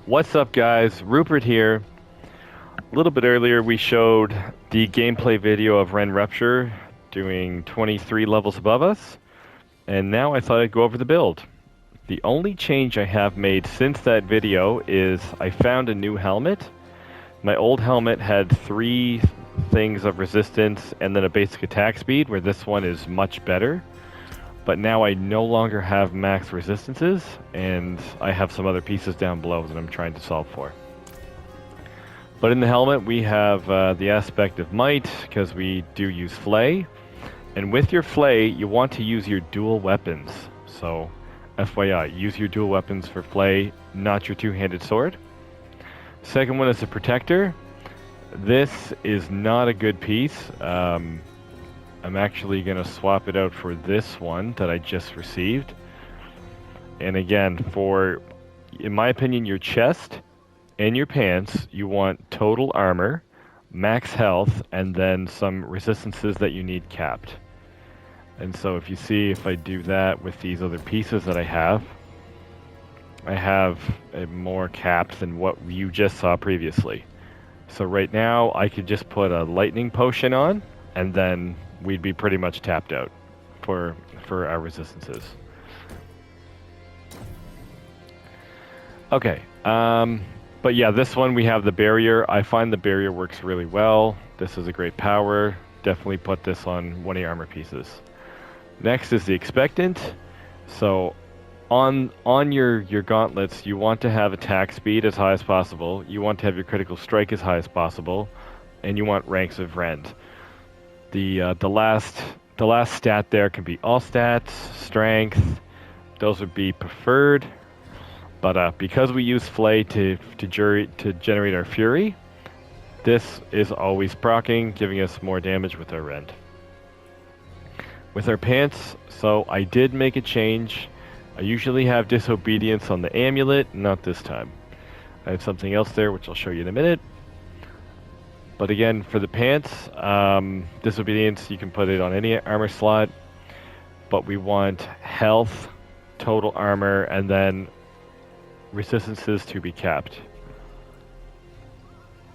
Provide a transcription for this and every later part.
What's up, guys? Rupert here. A little bit earlier, we showed the gameplay video of Rend Rupture doing 23 levels above us, and now I thought I'd go over the build. The only change I have made since that video is I found a new helmet. My old helmet had 3 things of resistance and then a basic attack speed, where this one is much better. But now I no longer have max resistances, and I have some other pieces down below that I'm trying to solve for. But in the helmet, we have the aspect of might, because we do use flay. And with your flay, you want to use your dual weapons. So, FYI, use your dual weapons for flay, not your two-handed sword. Second one is the protector. This is not a good piece. I'm actually going to swap it out for this one that I just received. And again, for, in my opinion, your chest and your pants, you want total armor, max health, and then some resistances that you need capped. And so if you see, if I do that with these other pieces that I have more capped than what you just saw previously. So right now, I could just put a lightning potion on, and then we'd be pretty much tapped out for our resistances. Okay, but yeah, this one we have the barrier. I find the barrier works really well. This is a great power. Definitely put this on one of your armor pieces. Next is the expectant. So on your gauntlets, you want to have attack speed as high as possible. You want to have your critical strike as high as possible, and you want ranks of Rend. The last stat there can be all stats, strength. Those would be preferred. But because we use flay to generate our fury, this is always proccing, giving us more damage with our Rend. With our pants, so I did make a change. I usually have disobedience on the amulet, not this time. I have something else there, which I'll show you in a minute. But again, for the pants, disobedience, you can put it on any armor slot. But we want health, total armor, and then resistances to be capped.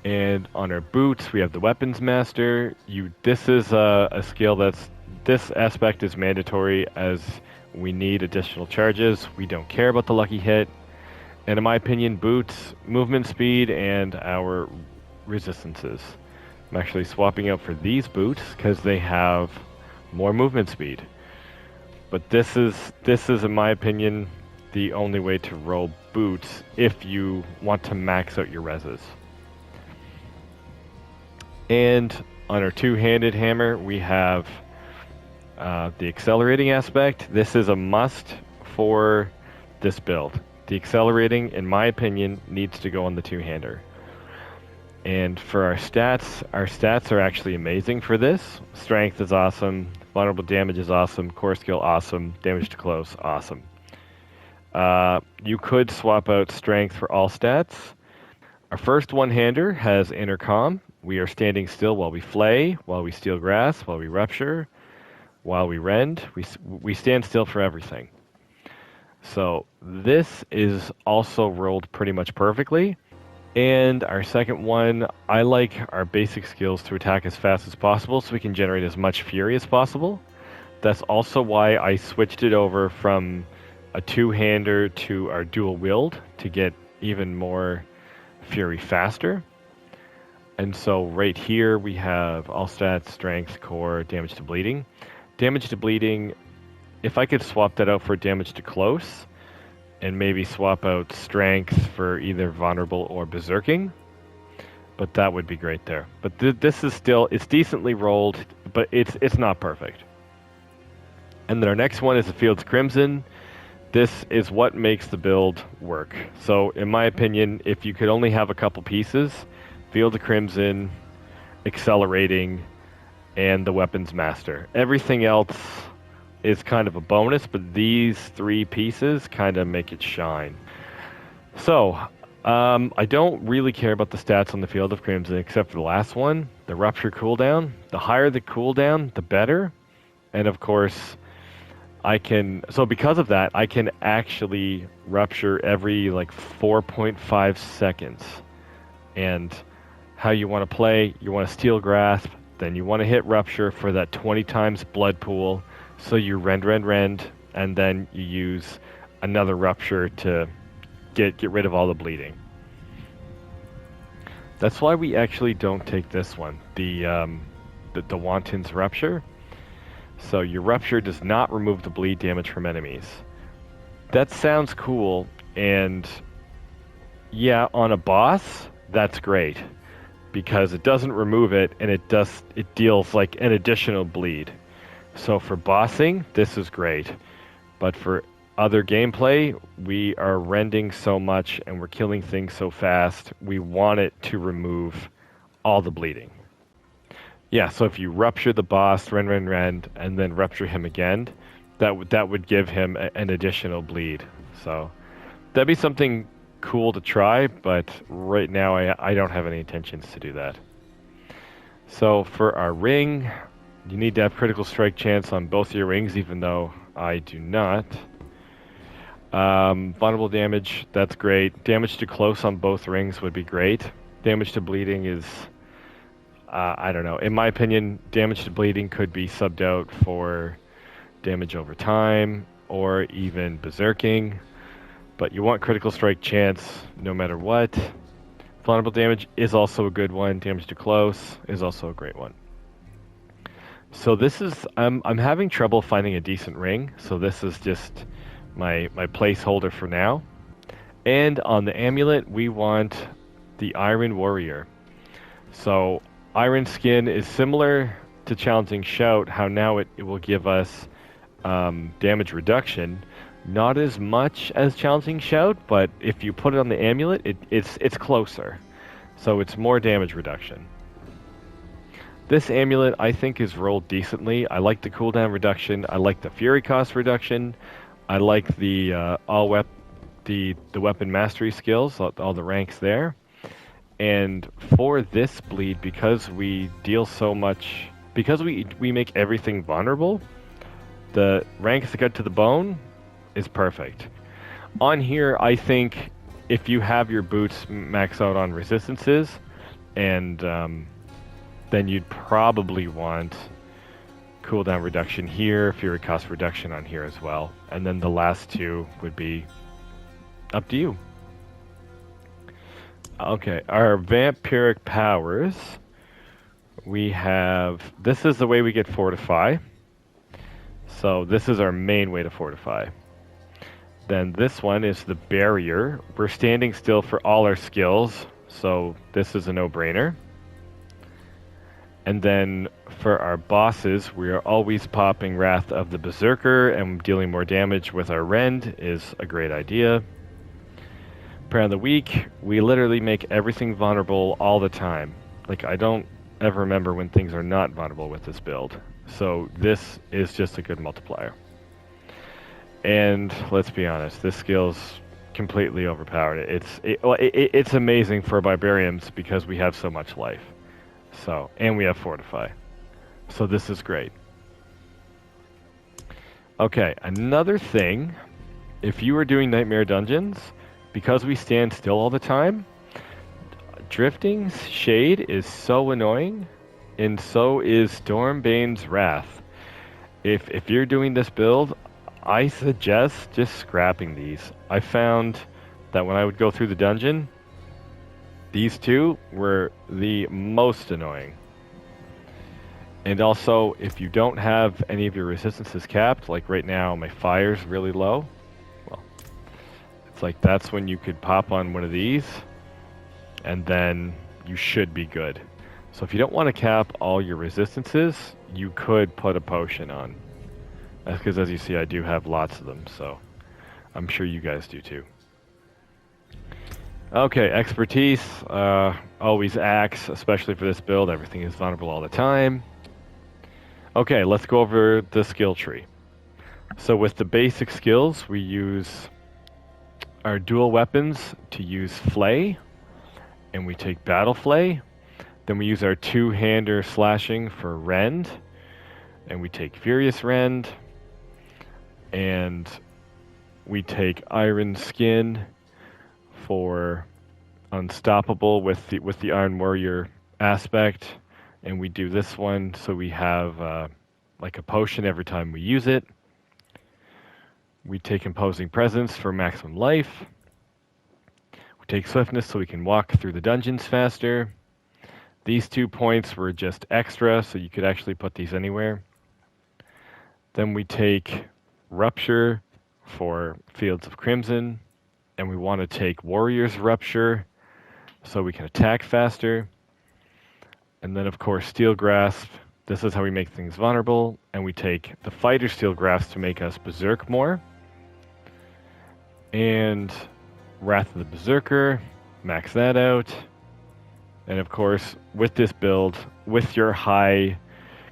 And on our boots, we have the weapons master. This is a skill this aspect is mandatory, as we need additional charges. We don't care about the lucky hit. And in my opinion, boots, movement speed, and our resistances. I'm actually swapping out for these boots because they have more movement speed. But this is in my opinion the only way to roll boots if you want to max out your reses. And on our two-handed hammer, we have the accelerating aspect. This is a must for this build. The accelerating, in my opinion, needs to go on the two-hander. And for our stats are actually amazing for this. Strength is awesome, vulnerable damage is awesome, core skill awesome, damage to close awesome. You could swap out strength for all stats. Our first one-hander has intercom. We are standing still while we flay, while we steal grass, while we rupture, while we rend. We stand still for everything. So this is also rolled pretty much perfectly. And our second one, I like our basic skills to attack as fast as possible so we can generate as much fury as possible. That's also why I switched it over from a two-hander to our dual-wield to get even more fury faster. And so right here we have all stats, strength, core, damage to bleeding. Damage to bleeding, if I could swap that out for damage to close, and maybe swap out strength for either vulnerable or berserking, but that would be great there. But this is still, it's decently rolled, but it's not perfect. And then our next one is the Field's Crimson. This is what makes the build work. So in my opinion, if you could only have a couple pieces, Field of Crimson, accelerating, and the weapons master. Everything else is kind of a bonus, but these 3 pieces kind of make it shine. So, I don't really care about the stats on the Field of Crimson except for the last one, the Rupture cooldown. The higher the cooldown, the better. And of course, So because of that, I can actually rupture every like 4.5 seconds. And how you want to play, you want to steel grasp, then you want to hit rupture for that 20 times blood pool. So you rend, and then you use another rupture to get rid of all the bleeding. That's why we actually don't take this one, the Wanton's Rupture. So your rupture does not remove the bleed damage from enemies. That sounds cool, and yeah, on a boss, that's great because it doesn't remove it, and it deals like an additional bleed. So for bossing, this is great, but for other gameplay, we are rending so much and we're killing things so fast, we want it to remove all the bleeding. Yeah, so if you rupture the boss, rend, and then rupture him again, that would give him an additional bleed. So that'd be something cool to try, but right now I don't have any intentions to do that. So for our ring, you need to have critical strike chance on both your rings, even though I do not. Vulnerable damage, that's great. Damage to close on both rings would be great. Damage to bleeding is... I don't know. In my opinion, damage to bleeding could be subbed out for damage over time or even berserking. But you want critical strike chance no matter what. Vulnerable damage is also a good one. Damage to close is also a great one. So this is... I'm having trouble finding a decent ring. So this is just my placeholder for now. And on the amulet, we want the Iron Warrior. So... Iron Skin is similar to Challenging Shout, how now it will give us damage reduction. Not as much as Challenging Shout, but if you put it on the amulet, it's closer. So it's more damage reduction. This amulet, I think, is rolled decently. I like the cooldown reduction. I like the fury cost reduction. I like the the weapon mastery skills, all the ranks there. And for this bleed, because we deal so much, because we make everything vulnerable, the ranks that get to the bone is perfect. On here, I think if you have your boots max out on resistances, and then you'd probably want cooldown reduction here, fury cost reduction on here as well. And then the last two would be up to you. Okay, our Vampiric Powers, we have... This is the way we get Fortify. So this is our main way to Fortify. Then this one is the Barrier. We're standing still for all our skills, so this is a no-brainer. And then for our bosses, we are always popping Wrath of the Berserker, and dealing more damage with our Rend is a great idea. Prayer of the Week, we literally make everything vulnerable all the time. Like, I don't ever remember when things are not vulnerable with this build. So this is just a good multiplier. And let's be honest, this skill's completely overpowered. It's amazing for barbarians because we have so much life. So, and we have Fortify. So this is great. Okay, another thing, if you are doing Nightmare Dungeons, because we stand still all the time, Drifting's Shade is so annoying, and so is Stormbane's Wrath. If you're doing this build, I suggest just scrapping these. I found that when I would go through the dungeon, these two were the most annoying. And also, if you don't have any of your resistances capped, like right now my fire's really low, like that's when you could pop on one of these and then you should be good. So if you don't want to cap all your resistances, you could put a potion on. That's because, as you see, I do have lots of them, so I'm sure you guys do too. Okay, expertise, always axe, especially for this build. Everything is vulnerable all the time. Okay, let's go over the skill tree. So with the basic skills, we use our dual weapons to use Flay, and we take Battle Flay. Then we use our two-hander slashing for Rend, and we take Furious Rend. and we take Iron Skin for unstoppable with the Iron Warrior aspect, and we do this one so we have like a potion every time we use it. We take Imposing Presence for maximum life. We take Swiftness so we can walk through the dungeons faster. These 2 points were just extra, so you could actually put these anywhere. Then we take Rupture for Fields of Crimson, and we want to take Warrior's Rupture so we can attack faster. And then, of course, Steel Grasp. This is how we make things vulnerable, and we take the Fighter Steel Grasp to make us berserk more. And Wrath of the Berserker, max that out. And of course, with this build, with your high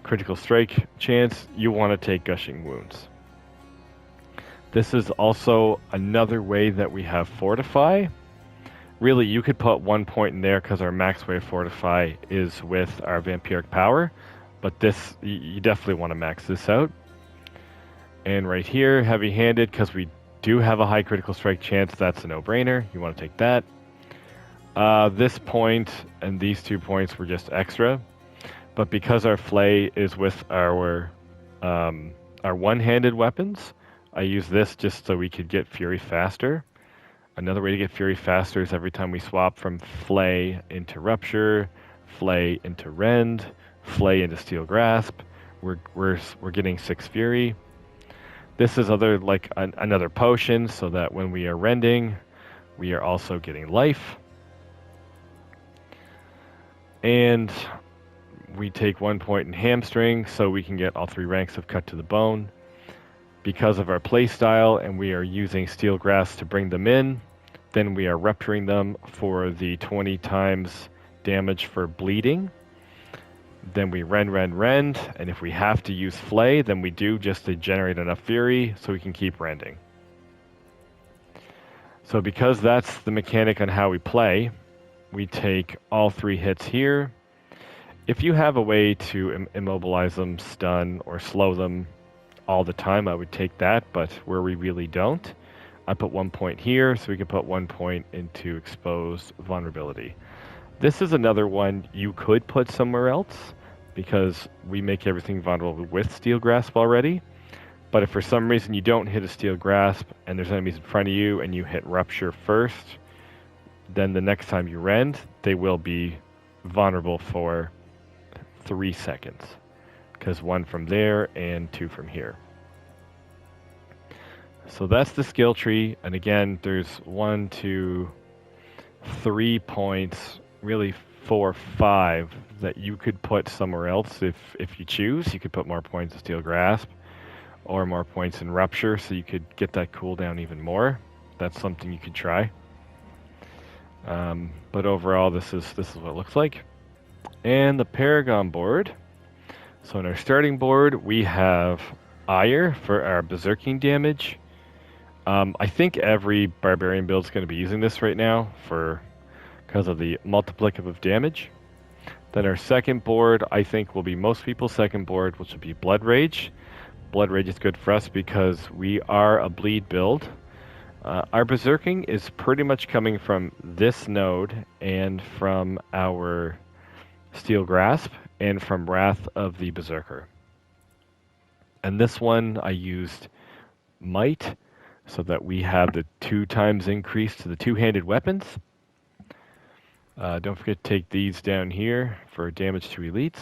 critical strike chance, you want to take Gushing Wounds. This is also another way that we have Fortify. Really, you could put 1 point in there because our max way of Fortify is with our Vampiric Power, but this, you definitely want to max this out. And right here, Heavy-Handed, because we do have a high critical strike chance, that's a no-brainer. You want to take that. This point and these 2 points were just extra, but because our Flay is with our one-handed weapons, I use this just so we could get Fury faster. Another way to get Fury faster is every time we swap from Flay into Rupture, Flay into Rend, Flay into Steel Grasp, we're getting 6 Fury. This is another potion so that when we are rending, we are also getting life. And we take 1 point in Hamstring so we can get all 3 ranks of Cut to the Bone. Because of our playstyle and we are using Steel Grasp to bring them in, then we are rupturing them for the 20 times damage for bleeding. Then we rend, and if we have to use Flay, then we do just to generate enough Fury so we can keep rending. So because that's the mechanic on how we play, we take all 3 hits here. If you have a way to immobilize them, stun, or slow them all the time, I would take that, but where we really don't, I put 1 point here so we can put 1 point into Exposed Vulnerability. This is another one you could put somewhere else because we make everything vulnerable with Steel Grasp already. But if for some reason you don't hit a Steel Grasp and there's enemies in front of you and you hit Rupture first, then the next time you rend, they will be vulnerable for 3 seconds. Because 1 from there and 2 from here. So that's the skill tree. And again, there's 1, 2, 3 points, really 4, 5 that you could put somewhere else if you choose. You could put more points in Steel Grasp or more points in Rupture so you could get that cooldown even more. That's something you could try. But overall, this is what it looks like. And the Paragon board. So in our starting board, we have Ire for our berserking damage. I think every Barbarian build is going to be using this right now because of the multiplicative damage. Then our second board, I think, will be most people's second board, which will be Blood Rage. Blood Rage is good for us because we are a bleed build. Our berserking is pretty much coming from this node and from our Steel Grasp and from Wrath of the Berserker. And this one I used Might so that we have the 2 times increase to the 2-handed weapons. Don't forget to take these down here for damage to elites.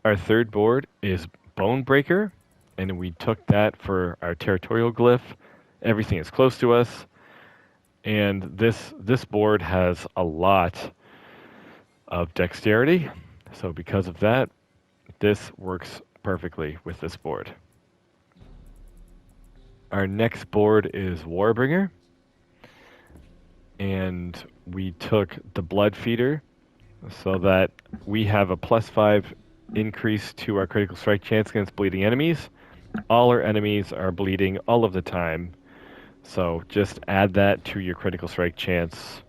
Our third board is Bone Breaker, and we took that for our territorial glyph. Everything is close to us, and this board has a lot of dexterity, so because of that, this works perfectly with this board. Our next board is Warbringer, and we took the Blood Feeder so that we have a +5 increase to our critical strike chance against bleeding enemies. All our enemies are bleeding all of the time, so just add that to your critical strike chance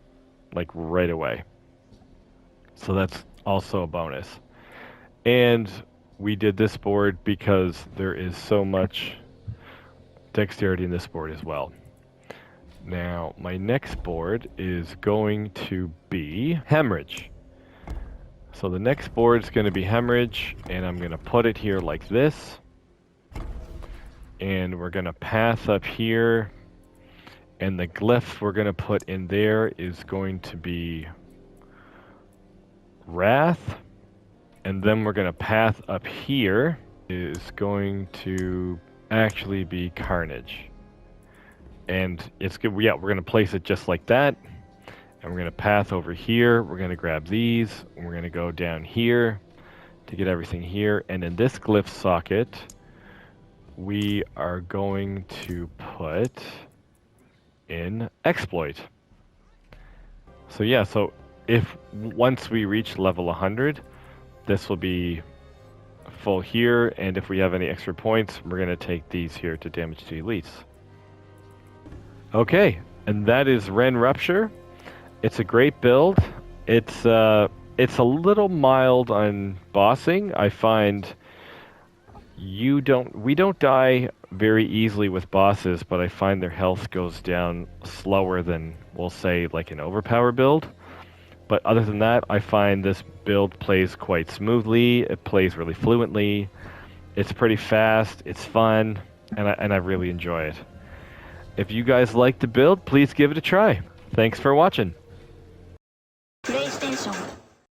like right away. So that's also a bonus. And we did this board because there is so much dexterity in this board as well. Now, my next board is going to be Hemorrhage. So the next board is going to be Hemorrhage, and I'm going to put it here like this. And we're going to path up here. And the glyph we're going to put in there is going to be Wrath. And then we're going to path up here is going to actually be Carnage. And it's good. Yeah, we're going to place it just like that. And we're going to path over here. We're going to grab these. And we're going to go down here to get everything here. And in this glyph socket, we are going to put in Exploit. So yeah, so if once we reach level 100, this will be full here, and if we have any extra points, we're going to take these here to damage to elites. Okay, and that is Rend Rupture. It's a great build. It's a little mild on bossing. I find we don't die very easily with bosses, but I find their health goes down slower than, we'll say, like an overpower build. But other than that, I find this build plays quite smoothly. It plays really fluently. It's pretty fast. It's fun, and I really enjoy it. If you guys like the build, please give it a try. Thanks for watching.